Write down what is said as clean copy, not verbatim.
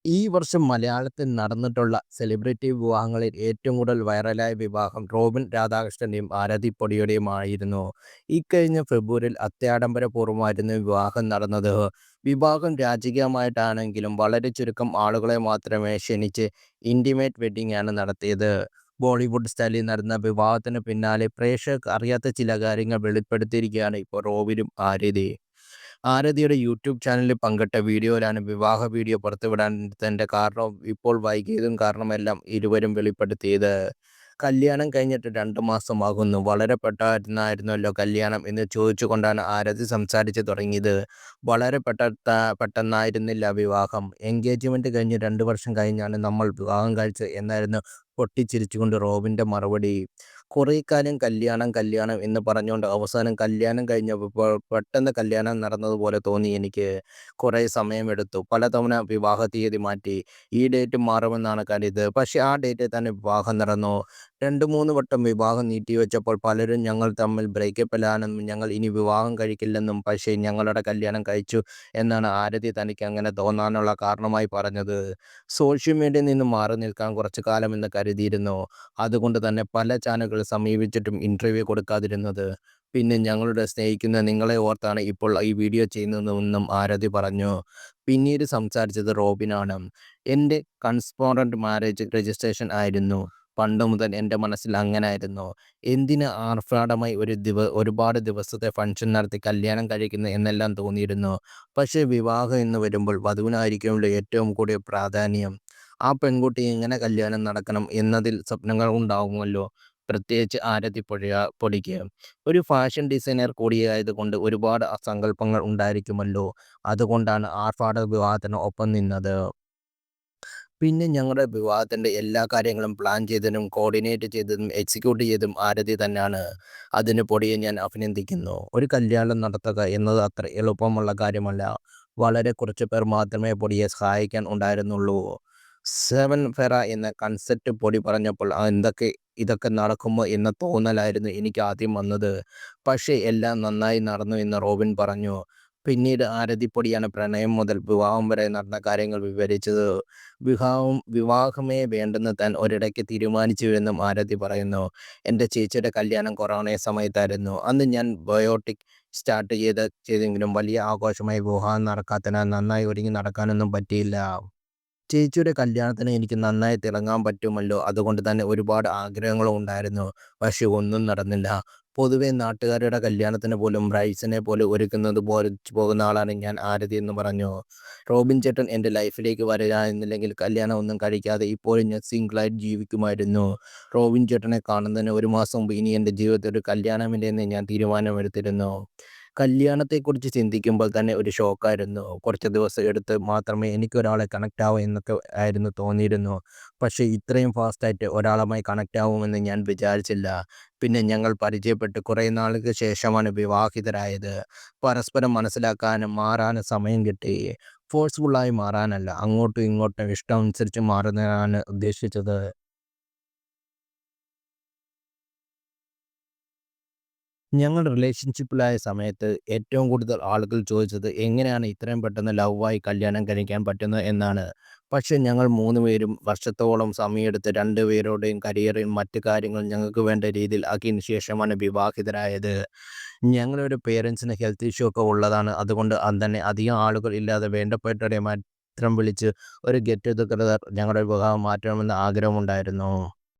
ഈ വർഷം മലയാളത്തിൽ നടന്നിട്ടുള്ള സെലിബ്രിറ്റി വിവാഹങ്ങളിൽ ഏറ്റവും കൂടുതൽ വൈറലായ വിവാഹം റോബിൻ രാധാകൃഷ്ണൻ്റെയും ആരതി പൊടിയുടെയുമായിരുന്നു. ഇക്കഴിഞ്ഞ ഫെബ്രുവരിയിൽ അത്യാഡംബരപൂർവ്വമായിരുന്നു വിവാഹം നടന്നത്. വിവാഹം രാജകീയമായിട്ടാണെങ്കിലും വളരെ ചുരുക്കം ആളുകളെ മാത്രമേ ക്ഷണിച്ച് ഇൻറ്റിമേറ്റ് വെഡ്ഡിംഗ് ആണ് നടത്തിയത്. ബോളിവുഡ് സ്റ്റൈലിൽ നടന്ന വിവാഹത്തിന് പിന്നാലെ പ്രേക്ഷകർക്ക് അറിയാത്ത ചില കാര്യങ്ങൾ വെളിപ്പെടുത്തിയിരിക്കുകയാണ് ഇപ്പോൾ റോബിനും ആര്യതയും. ആരതിയുടെ യൂട്യൂബ് ചാനലിൽ പങ്കിട്ട വീഡിയോയിലാണ് വിവാഹ വീഡിയോ പുറത്തുവിടാത്തതിൻ്റെ കാരണവും ഇപ്പോൾ വൈകിയതും കാരണമെല്ലാം ഇരുവരും വെളിപ്പെടുത്തിയത്. കല്യാണം കഴിഞ്ഞിട്ട് 2 മാസമാകുന്നു. വളരെ പെട്ടെന്നായിരുന്നല്ലോ കല്യാണം എന്ന് ചോദിച്ചുകൊണ്ടാണ് ആരതി സംസാരിച്ച് തുടങ്ങിയത്. വളരെ പെട്ടെന്നായിരുന്നില്ല വിവാഹം. എൻഗേജ്മെന്റ് കഴിഞ്ഞ് 2 വർഷം കഴിഞ്ഞാണ് നമ്മൾ വിവാഹം കഴിച്ചത് എന്നായിരുന്നു പൊട്ടിച്ചിരിച്ചുകൊണ്ട് റോബിൻ്റെ മറുപടി. കുറേ കാലം കല്യാണം കല്യാണം എന്ന് പറഞ്ഞുകൊണ്ട് അവസാനം കല്യാണം കഴിഞ്ഞപ്പോൾ പെട്ടെന്ന് കല്യാണം നടന്നതുപോലെ തോന്നി എനിക്ക്. കുറേ സമയമെടുത്തു. പലതവണ വിവാഹ തീയതി മാറ്റി. ഈ ഡേറ്റ് മാറുമെന്നാണ് കരുതിയത്. പക്ഷേ ആ ഡേറ്റിൽ തന്നെ വിവാഹം നടന്നു. 2, 3 വട്ടം വിവാഹം നീട്ടിവെച്ചപ്പോൾ പലരും ഞങ്ങൾ തമ്മിൽ ബ്രേക്കപ്പിലാണെന്നും ഞങ്ങൾ ഇനി വിവാഹം കഴിക്കില്ലെന്നും പക്ഷേ ഞങ്ങളുടെ കല്യാണം കഴിച്ചു എന്നാണ് ആരതി തനിക്ക് അങ്ങനെ തോന്നാനുള്ള കാരണമായി പറഞ്ഞത്. സോഷ്യൽ മീഡിയയിൽ നിന്ന് മാറി നിൽക്കാൻ കുറച്ച് കാലമെന്ന് കരുതിയിരുന്നു. അതുകൊണ്ട് തന്നെ പല ചാനലുകൾ സമീപിച്ചിട്ടും ഇന്റർവ്യൂ കൊടുക്കാതിരുന്നത്. പിന്നെ ഞങ്ങളുടെ സ്നേഹിക്കുന്ന നിങ്ങളെ ഓർത്താണ് ഇപ്പോൾ ഈ വീഡിയോ ചെയ്യുന്നതെന്നും ആരതി പറഞ്ഞു. പിന്നീട് സംസാരിച്ചത് റോബിനാണ്. എൻ്റെ കൺസ്പോറന്റ് മാരേജ് രജിസ്ട്രേഷൻ ആയിരുന്നു. പണ്ട് മുതൽ എൻ്റെ മനസ്സിൽ അങ്ങനായിരുന്നു. എന്തിന് ആർഭാടമായി ഒരുപാട് ദിവസത്തെ ഫംഗ്ഷൻ നടത്തി കല്യാണം കഴിക്കുന്നു എന്നെല്ലാം തോന്നിയിരുന്നു. പക്ഷേ വിവാഹം എന്ന് വരുമ്പോൾ വധുവിനായിരിക്കുമല്ലോ ഏറ്റവും കൂടിയ പ്രാധാന്യം. ആ പെൺകുട്ടി എങ്ങനെ കല്യാണം നടക്കണം എന്നതിൽ സ്വപ്നങ്ങൾ ഉണ്ടാകുമല്ലോ. പ്രത്യേകിച്ച് പൊടിക്ക്. ഒരു ഫാഷൻ ഡിസൈനർ കൂടിയായതുകൊണ്ട് ഒരുപാട് സങ്കല്പങ്ങൾ ഉണ്ടായിരിക്കുമല്ലോ. അതുകൊണ്ടാണ് ആർഭാട വിവാഹത്തിന് ഒപ്പം നിന്നത്. പിന്നെ ഞങ്ങളുടെ വിവാഹത്തിൻ്റെ എല്ലാ കാര്യങ്ങളും പ്ലാൻ ചെയ്തതും കോർഡിനേറ്റ് ചെയ്തതും എക്സിക്യൂട്ട് ചെയ്തതും ആരതി തന്നെയാണ്. അതിന് പൊടിയെ ഞാൻ അഭിനന്ദിക്കുന്നു. ഒരു കല്യാണം നടത്തുക എന്നത് അത്ര എളുപ്പമുള്ള കാര്യമല്ല. വളരെ കുറച്ച് പേർ മാത്രമേ പൊടിയെ സഹായിക്കാൻ ഉണ്ടായിരുന്നുള്ളൂ. 7 ഫെറ എന്ന കൺസെപ്റ്റ് പൊടി പറഞ്ഞപ്പോൾ ഇതൊക്കെ നടക്കുമോ എന്ന തോന്നലായിരുന്നു എനിക്ക് ആദ്യം വന്നത്. പക്ഷേ എല്ലാം നന്നായി നടന്നു എന്ന് റോബിൻ പറഞ്ഞു. പിന്നീട് ആരതിപ്പൊടിയാണ് പ്രണയം മുതൽ വിവാഹം വരെ നടന്ന കാര്യങ്ങൾ വിവരിച്ചത്. വിവാഹമേ വേണ്ടെന്ന് താൻ ഒരിടയ്ക്ക് തീരുമാനിച്ചുവെന്നും ആരതി പറയുന്നു. എൻ്റെ ചേച്ചിയുടെ കല്യാണം കൊറോണ സമയത്തായിരുന്നു. അന്ന് ഞാൻ ബയോട്ടിക് സ്റ്റാർട്ട് ചെയ്തെങ്കിലും വലിയ ആഘോഷമായി വിവാഹം നടക്കാത്തതിനാൽ നന്നായി ഒരുങ്ങി നടക്കാനൊന്നും പറ്റിയില്ല. ചേച്ചിയുടെ കല്യാണത്തിന് എനിക്ക് നന്നായി തിളങ്ങാൻ പറ്റുമല്ലോ. അതുകൊണ്ട് തന്നെ ഒരുപാട് ആഗ്രഹങ്ങളും ഉണ്ടായിരുന്നു. പക്ഷേ ഒന്നും നടന്നില്ല. പൊതുവെ നാട്ടുകാരുടെ കല്യാണത്തിന് പോലും ബ്രൈഡ്സിനെ പോലെ ഒരുക്കുന്നത് പോലെ പോകുന്ന ആളാണ് ഞാൻ ആരതി എന്ന് പറഞ്ഞു. റോബിൻ ചേട്ടൻ എൻ്റെ ലൈഫിലേക്ക് വരികയായിരുന്നില്ലെങ്കിൽ കല്യാണം ഒന്നും കഴിക്കാതെ ഇപ്പോഴും ഞാൻ സിംഗിളായിട്ട് ജീവിക്കുമായിരുന്നു. റോബിൻ ചേട്ടനെ കാണുന്നതിന് 1 മാസം മുമ്പ് ഇനി എൻ്റെ ജീവിതത്തിൽ ഒരു കല്യാണമില്ലെന്ന് ഞാൻ തീരുമാനമെടുത്തിരുന്നു. കല്യാണത്തെക്കുറിച്ച് ചിന്തിക്കുമ്പോൾ തന്നെ ഒരു ഷോക്കായിരുന്നു. കുറച്ച് ദിവസം എടുത്ത് മാത്രമേ എനിക്കൊരാളെ കണക്റ്റ് ആവൂ എന്നൊക്കെ ആയിരുന്നു തോന്നിയിരുന്നു. പക്ഷേ ഇത്രയും ഫാസ്റ്റായിട്ട് ഒരാളുമായി കണക്റ്റ് ആവുമെന്ന് ഞാൻ വിചാരിച്ചില്ല. പിന്നെ ഞങ്ങൾ പരിചയപ്പെട്ട് കുറേ നാളുകൾക്ക് ശേഷമാണ് വിവാഹിതരായത്. പരസ്പരം മനസ്സിലാക്കാനും മാറാനും സമയം കിട്ടി. ഫോഴ്സ്ഫുള്ളായി മാറാനല്ല, അങ്ങോട്ടും ഇങ്ങോട്ടും ഇഷ്ടം അനുസരിച്ച് മാറുന്നതാണ് ഉദ്ദേശിച്ചത്. ഞങ്ങൾ റിലേഷൻഷിപ്പിലായ സമയത്ത് ഏറ്റവും കൂടുതൽ ആളുകൾ ചോദിച്ചത് എങ്ങനെയാണ് ഇത്രയും പെട്ടെന്ന് ലവായി കല്യാണം കഴിക്കാൻ പറ്റുന്നത് എന്നാണ്. പക്ഷേ ഞങ്ങൾ 3 പേരും വർഷത്തോളം സമയമെടുത്ത് 2 പേരുടെയും കരിയറും മറ്റ് കാര്യങ്ങളും ഞങ്ങൾക്ക് വേണ്ട രീതിയിൽ ആക്കിയതിന് ശേഷമാണ് വിവാഹിതരായത്. ഞങ്ങളുടെ പേരൻസിന് ഹെൽത്ത് ഇഷ്യൂ ഒക്കെ ഉള്ളതാണ്. അതുകൊണ്ട് തന്നെ അധികം ആളുകൾ ഇല്ലാതെ വേണ്ടപ്പെട്ടവരെ മാത്രം വിളിച്ച് ഒരു ഗെറ്റ് ടുഗദർ ഞങ്ങളുടെ വിവാഹം മാറ്റണമെന്ന് ആഗ്രഹമുണ്ടായിരുന്നു.